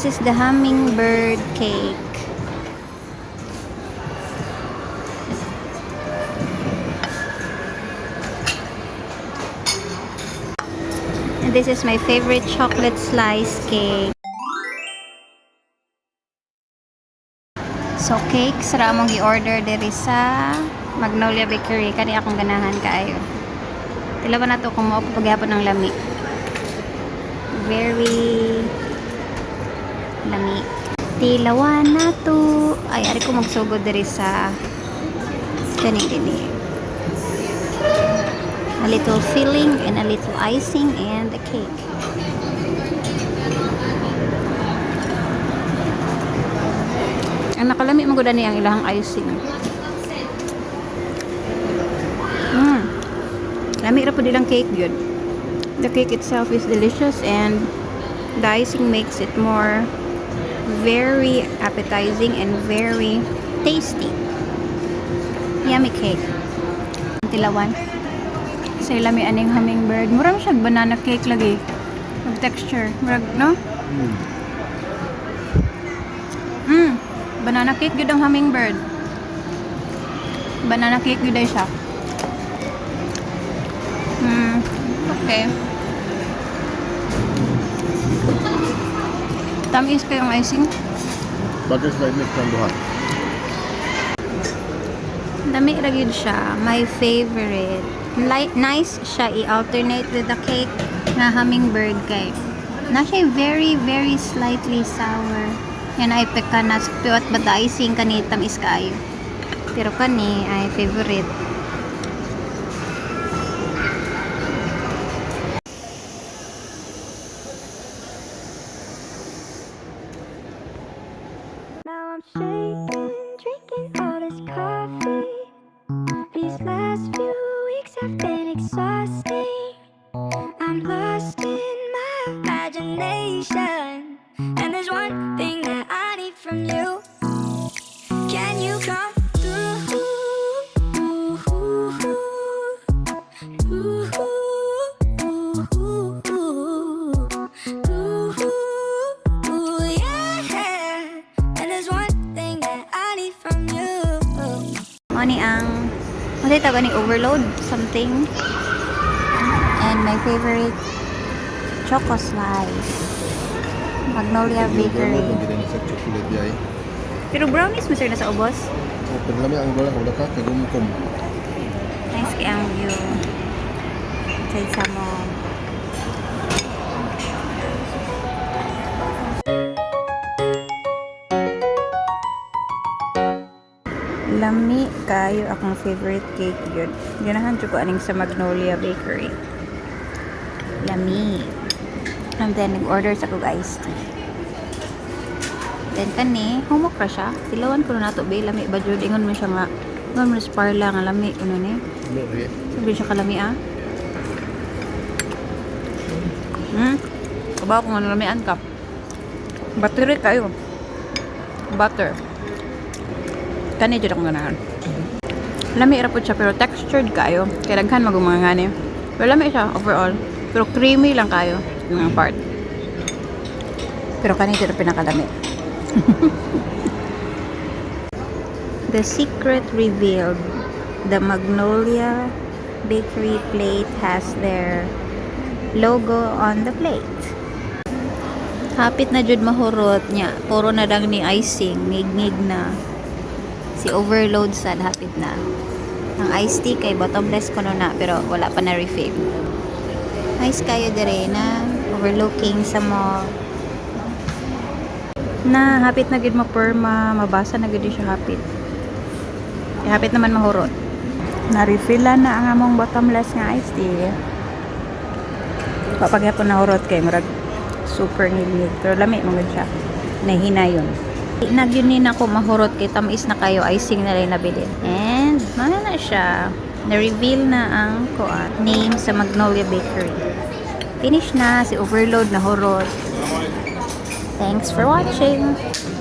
This is the hummingbird cake. And this is my favorite chocolate slice cake. So cake, sara mong gi-order diri sa Magnolia Bakery. Kani akong ganahan kaayo. Tilawan na to kung mao paghapon ng lami. Very lami. Tilawan na to. Ay, ari ko magsugod diri sa kani. A little filling and a little icing and the cake. Ang nakalami magud ni ang ilahang icing. Lami ra pud ilang cake gyud. The cake itself is delicious and the icing makes it more very appetizing and very tasty. Yummy cake. Tilawan. Sa lami aning hummingbird. Murang siya banana cake lagi. Mag texture, murag no? Banana cake gyud ang hummingbird. Banana cake gyud ay siya. Okay. Tamis kayong icing. Butterfly mix ng duha. Dami ra gyud siya. My favorite. Nice siya i-alternate with the cake na hummingbird kay. Na siya very very slightly sour. Yan ay pekanas piwat but the icing kani tamis kaayo. Pero kani ay favorite. Now I'm shaking, drinking all this coffee. These last few weeks have been exhausting. I'm lost in my imagination, and there's one thing that I need from you. Can you come through? Ani ang ano tawag ni overload something, and my favorite choco slice Magnolia Bakery. Sa chocolate yay. Pero brownies mo sir na sa ubos. Pero lami ang bola wala ka kagumkom. Nice kay ang view sa mo. Lami kayo akong favorite cake yun. Ganahan ko aning sa Magnolia Bakery. Lami. And then nag-order sa kog iced tea. Then kani, humok ra siya. Tilawan ko na nato be lami ba jud ingon mo siya nga. Ngon mo sparla nga lami uno ni. Lami. Sabi siya kalami ah. Kabaw ko nga lamian ka. Buttery kayo. Butter. Kani jud akong ganahan. Lami ra pud siya pero textured kayo. Kaya daghan magumangani. Pero lami siya overall. Pero creamy lang kayo yung part. Pero kani jud pinakalami. The secret revealed. The Magnolia Bakery plate has their logo on the plate. Hapit na jud mahurot niya. Puro na dang ni icing, ngig-ngig na. Si overload sad hapit na. Ang iced tea kay bottomless ko na pero wala pa na refill. Nice kayo dire na overlooking sa mall. Na hapit na gid mapurma, mabasa na gid siya hapit. Kaya hapit naman mahurot. Na-refillan na ang among bottomless nga iced tea. Papagyapon na hurot kay murag super ngig-ngig. Pero lami mong siya. Nahinayon. Nagyunin ako mahurot kay tamis na kayo icing na rin nabilin. And mana na siya. Na-reveal na ang name sa Magnolia Bakery. Finish na si overload na hurot. Thanks for watching.